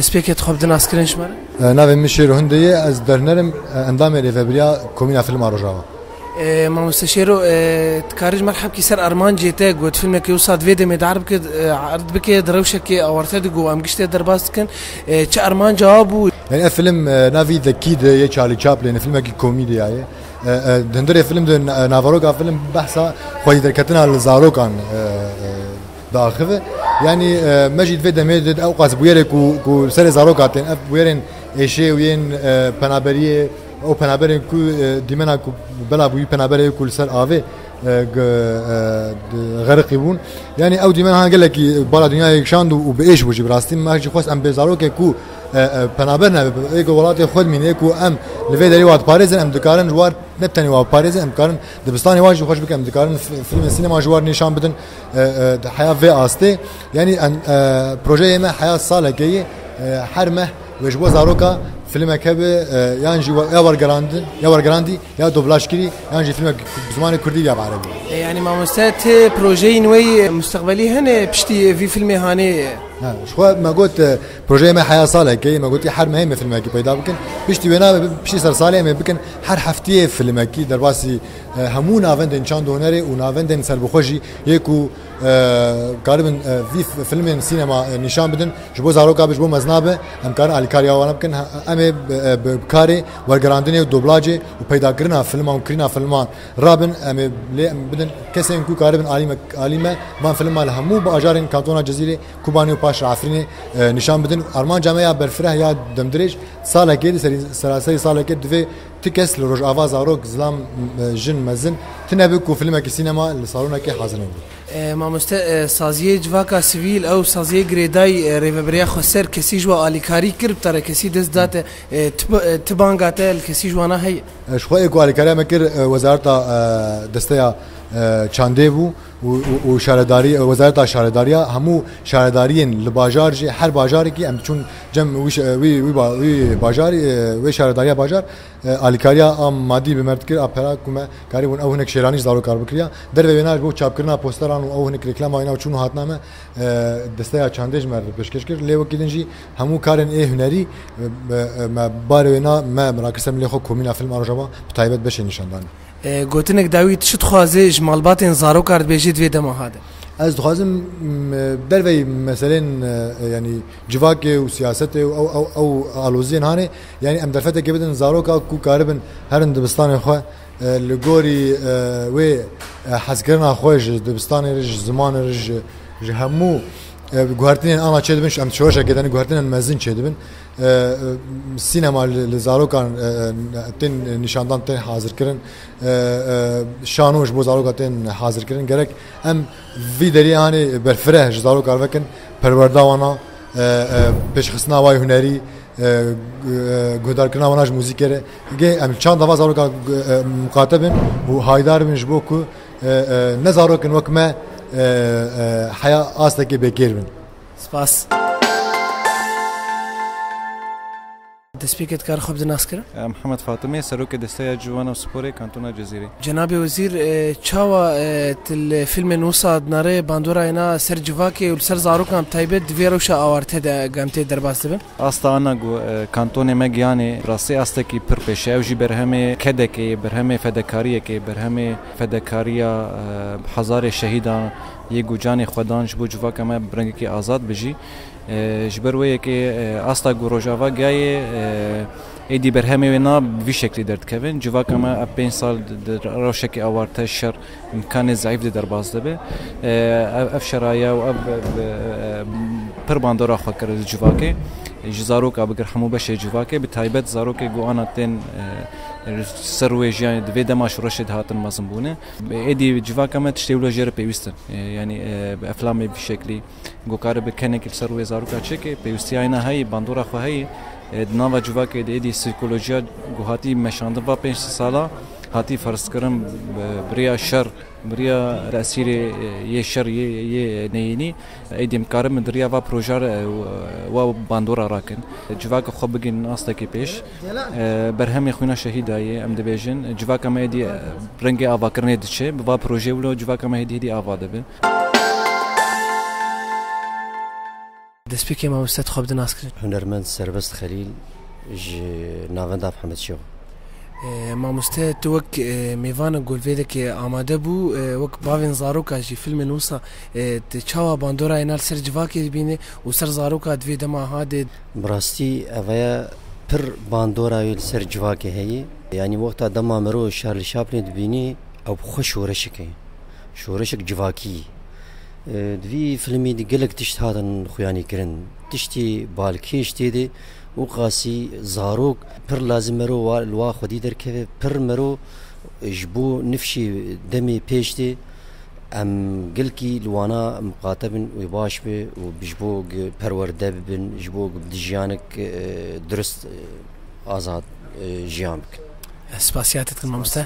دەستپێکێت خۆ بدە ناسکرێن ژمارە؟ ناوێ من شێر هەندەیە ئەس دەرنەرم ئەندامێ لێڤەبریا کۆمینا فیلما ڕۆژاوە. مامۆستا شێرۆ تکاریش مەرحەبکی سەر ئەرمان جێتە گوت فیلمێکی وسا دوێ دەمێت عرض بکێ دڕەوشێکی ئەوەرتە دەگو ئەم گشتێ دەرباز بکەن چ ئەرمان جواب بوو؟ يعني فيلم نافي ذا كيد يا تشارلي تشابلين فيلم كي كوميديا يا دندري فيلم نافاروكا فيلم بحثا خوي دركتنا الزاروكان داخله يعني مجد في دميد اوقات بويرك كو سر زاروكاتين بويرن ايشي وين بنابريه او بنابرين كو ديمنا كو بلا بوي بنابريه كل سر افي غرقي بون يعني او ديما قال لك بالا دنيا يكشاند وبايش بوجي براستي ما جي خوس ام بزاروك كو پنابرنا ایگو ولات خود مینه کو ام لوی دری وات پاریز ام دکارن جوار نتنی وات پاریز ام کارن دبستانی واج خوش بکم دکارن فیلم سینما جوار نشان بدن حیا و آسته یعنی پروژه ما حیا ساله کی حرمه وجبو زاروکا فيلم كبه يانجي يا ورغراندي يا دوبلاج كري يانجي فيلم بزمان كردي يا عربي يعني ما مستات بروجي نوي مستقبلي هنا بشتي في فيلم هاني شو ما قلت بروجي ما حياه صالح كي ما قلت حر مهم فيلم كي بيدا بكن بشتي وينا بشي صار صالح ما بكن حر حفتيه فيلم كي درباسي همون افندن شان دونري ونافندن سر بخوجي يكو قاربن في فيلم سينما نشان بدن جبو زاروكا بجبو مزنابه ام كان على كاريا وانا بكن ام بكاري ورغراندني دوبلاجي وبيدا كرنا فيلم وكرنا فيلمان رابن ام بدن كسين كو قاربن عالمه ما فيلم همو باجارين كانتونا جزيره كوباني باش عفريني نشان بدن ارمان جامعه برفره يا دمدريج ساله كده سراسي ساله كده في تكس لروج اواز اروك زلام جن مزن تنبكو فيلمك سينما اللي صارونا كي حاضرين ما مست سازیه جواکا سیویل او سازیه گریدای ریوبریا خسر کسی جوا آلیکاری کرد تره کسی دست دات تبانگاته کسی جوانا هی شخوی کو آلیکاری مکر وزارت دسته چاندهبو و شهرداری وزارت شهرداری همو شهرداریین لباجار جی هر باجاری کی ام چون جم وی باجار وی شهرداری باجار آلیکاریا ام مادی بمرد کر اپرا کومه کاری بون او هنک شیرانی زارو کار بکریا در ویناج بو چاپ کرنا پوستران او هنک رکلام اینا چون هاتنامه دسته چاندج مر پیشکش کر لیو کیدنجی همو کارن ای هنری ما باروینا ما مراکسم لی خو کومینا فیلم ارجما بتایبت بشه نشاندان گوتنک داوید شد خوازه جمالبات زارو کرد بیجید وی دم هاده از خوازم دروی مثلا يعني جواك وسياسته او الوزين هاني يعني ام درفته كبدن زارو كو قاربن هرن دبستان خو لغوري و حسكرنا خوش دبستان رج زمان رج همو گوهرتین انا چه دبنش ام شوشه کدن گوهرتین مزین چه دبن سینما لزاروکان تن نشاندان تن حاضر کرن شانوش بو زاروکان حاضر کرن گرک ام ویدری هانی برفره زاروکار وکن پرورداوانا پیش خصنا وای هنری گودار کنا وناج موزیکره گه ام چند دفعه زاروکان مقاطبن و هایدار بنش بو کو نزاروکن وکمه حياة أصلك بكيربن. سپاس. دسپیکت کار خوب دناس کرد؟ محمد فاطمه سروک دسته جوان و سپوره کانتون جزیره. جناب وزیر چاوا تل فیلم نوساد نره باندورا اینا سر جواکی و سر زاروکم تایبت دویروش آورته ده گمته در باسته بن؟ استا آنا گو کانتون مگیانه راستی استا کی پر پیشه اوجی برهمه کده کی برهمه فدکاریه کی برهمه فدکاریا هزار شهیدان یه گوجان خدانش بو جواکم برنگی کی آزاد بجی. جبرویه که استا گروجاوا گای ایدی برهمی ونا به شکلی درد کردن جوا کما 5 سال روشکی آورته شر امکان ضعیف در باز دبه افشرایا و پر باندورا خو کرد جوا که جزاروک ابگر همو بشه جوا که به تایبت زاروک گوانا تن سروي يعني دفي دماش رشد هاتن مازنبونه ايدي جوا كما تشتيولوجير بيوستن يعني بافلام بشكل غوكار بكنك السروي زاروكا تشكي بيوستيانا هي باندورا خو هي ناوا جوا كي ايدي سيكولوجيا غوهاتي مشاند با 5 سالا هاتي فرض كرم بريا شر بريا راسير يه شر يه نيني ايدي مكارم دريا و بروجار و باندورا راكن جواك خو بگين استكي پیش برهم خونا شهيداي ام دبيجن جواك ما ايدي رنگي اوا کرنه دچه با پروژه ولو جواك ما ايدي اوا دبه دەستپێکی مامۆستا خۆ بدە ناسکردن. هونەرمەند سەربەست خەلیل ناوەندا محەممەد شێخ. مامۆستا تو وەک میوانە گۆلڤێدێکی ئامادە بوو وەک باوێن زارۆکاژی فیلمێ نووسە چاوا باندۆرا هێنال سەر جڤاکێ بینێ و سەر زارۆکا دوێ دەما هادێ بڕاستی ئەوەیە پر باندۆراوی سەر جوواکە هەیە ینی وەختا دەما مرۆ شارلی شاپلێ دبینی ئەو خۆ شۆرەشەکەی شۆرەشێک جوواکی دوی فیلمی گەلک تشت هاتن خویانی کردن تشتی بالکێش تێدێ و قاسی زارۆک پر لازم مرۆ لوا خودی دەرکەوێ پر مرۆ ji bo nifşî demê pêş tê em gelkî li wana miqate bin wê baş be û ji bo perwerde bibin ji bo jiyanek durist azad jiyan bikin. Spasiyetê dikim mamoste.